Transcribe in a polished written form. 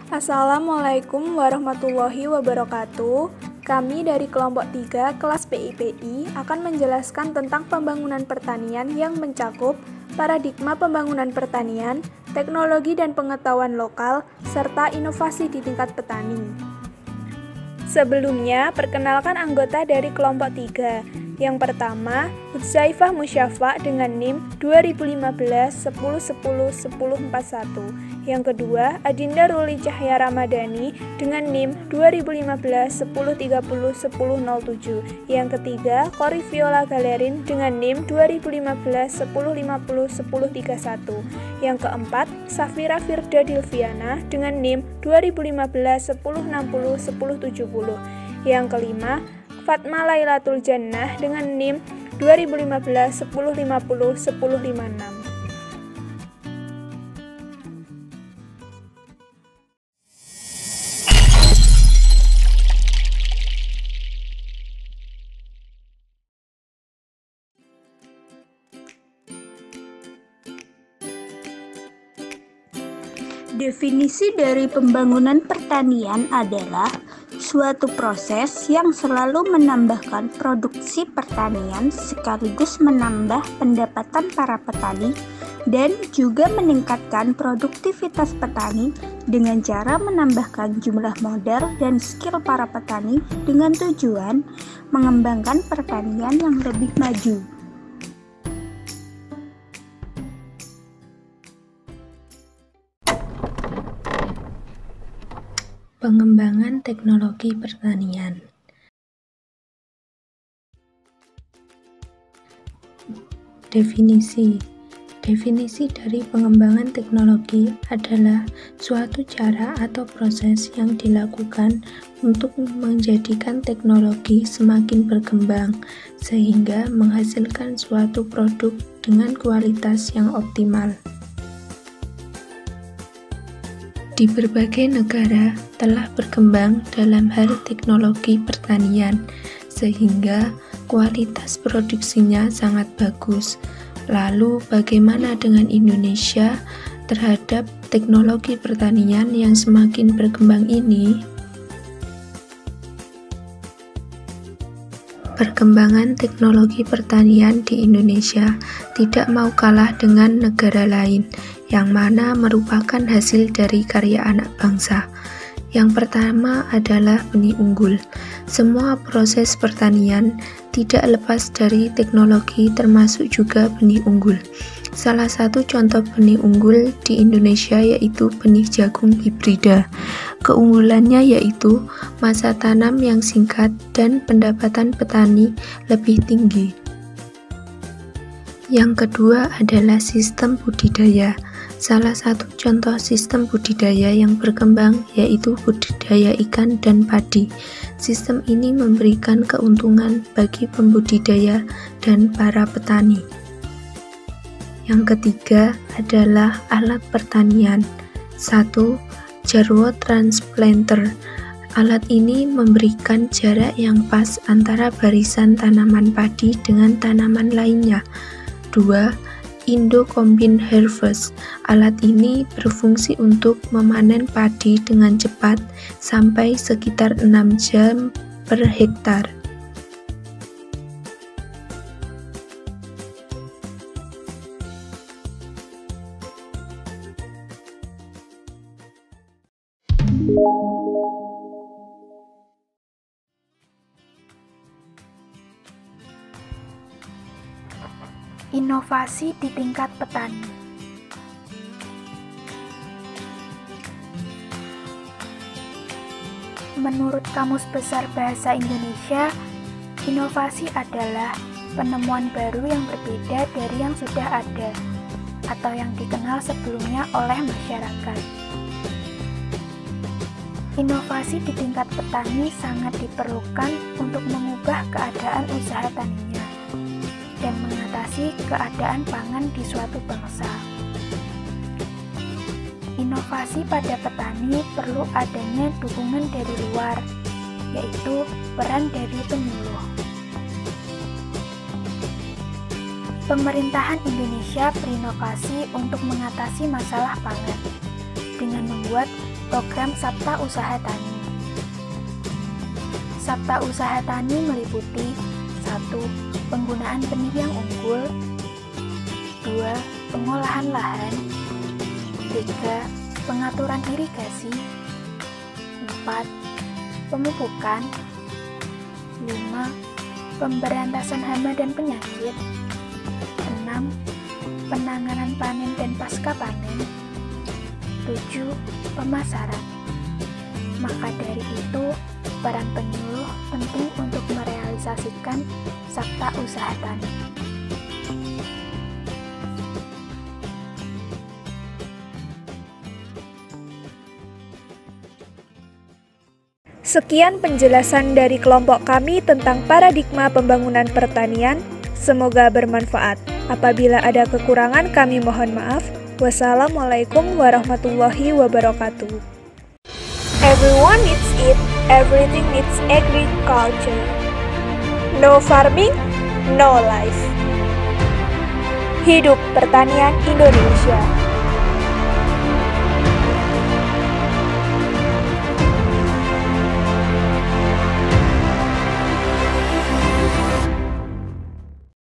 Assalamualaikum warahmatullahi wabarakatuh. Kami dari kelompok 3 kelas PIPI akan menjelaskan tentang pembangunan pertanian yang mencakup paradigma pembangunan pertanian, teknologi dan pengetahuan lokal, serta inovasi di tingkat petani. Sebelumnya, perkenalkan anggota dari kelompok 3. Yang pertama, Hudzaifah Musyafa dengan NIM 2015-10-10-1041. Yang kedua, Adinda Ruli Cahya Ramadhani dengan NIM 2015-10-30-1007. Yang ketiga, Kori Viola Galerin dengan NIM 2015-10-50-1031. Yang keempat, Safira Firda Dilviana dengan NIM 2015-10-60-1070. Yang kelima, Fatma Lailatul Jannah dengan NIM 2015-10-50-1056. Definisi dari pembangunan pertanian adalah suatu proses yang selalu menambahkan produksi pertanian sekaligus menambah pendapatan para petani dan juga meningkatkan produktivitas petani dengan cara menambahkan jumlah modal dan skill para petani dengan tujuan mengembangkan pertanian yang lebih maju. Pengembangan teknologi pertanian. Definisi dari pengembangan teknologi adalah suatu cara atau proses yang dilakukan untuk menjadikan teknologi semakin berkembang sehingga menghasilkan suatu produk dengan kualitas yang optimal. Di berbagai negara telah berkembang dalam hal teknologi pertanian, sehingga kualitas produksinya sangat bagus. Lalu, bagaimana dengan Indonesia terhadap teknologi pertanian yang semakin berkembang ini? Perkembangan teknologi pertanian di Indonesia tidak mau kalah dengan negara lain, yang mana merupakan hasil dari karya anak bangsa. Yang pertama adalah benih unggul. Semua proses pertanian tidak lepas dari teknologi termasuk juga benih unggul. Salah satu contoh benih unggul di Indonesia yaitu benih jagung hibrida. Keunggulannya yaitu masa tanam yang singkat dan pendapatan petani lebih tinggi. Yang kedua adalah sistem budidaya. Salah satu contoh sistem budidaya yang berkembang yaitu budidaya ikan dan padi. Sistem ini memberikan keuntungan bagi pembudidaya dan para petani. Yang ketiga adalah alat pertanian. 1. Jarwo Transplanter. Alat ini memberikan jarak yang pas antara barisan tanaman padi dengan tanaman lainnya. 2. Indo Combine Harvest. Alat ini berfungsi untuk memanen padi dengan cepat sampai sekitar 6 jam per hektar. Inovasi di tingkat petani. Menurut Kamus Besar Bahasa Indonesia, inovasi adalah penemuan baru yang berbeda dari yang sudah ada atau yang dikenal sebelumnya oleh masyarakat. Inovasi di tingkat petani sangat diperlukan untuk mengubah keadaan usaha taninya dan mengatasi keadaan pangan di suatu bangsa. Inovasi pada petani perlu adanya dukungan dari luar, yaitu peran dari penyuluh. Pemerintahan Indonesia berinovasi untuk mengatasi masalah pangan dengan membuat Program Sabta Usaha Tani. Sabta Usaha Tani meliputi 1. Penggunaan benih yang unggul, 2. Pengolahan lahan, 3. Pengaturan irigasi, 4. Pemupukan, 5. Pemberantasan hama dan penyakit, 6. Penanganan panen dan pasca panen, 7. Pemasaran. Maka dari itu, peran penyuluh penting untuk merealisasikan Sabta Usaha Tani. Sekian penjelasan dari kelompok kami tentang paradigma pembangunan pertanian. Semoga bermanfaat. Apabila ada kekurangan, kami mohon maaf. Wassalamualaikum warahmatullahi wabarakatuh. Everyone needs it. Everything needs agriculture. No farming, no life. Hidup pertanian Indonesia.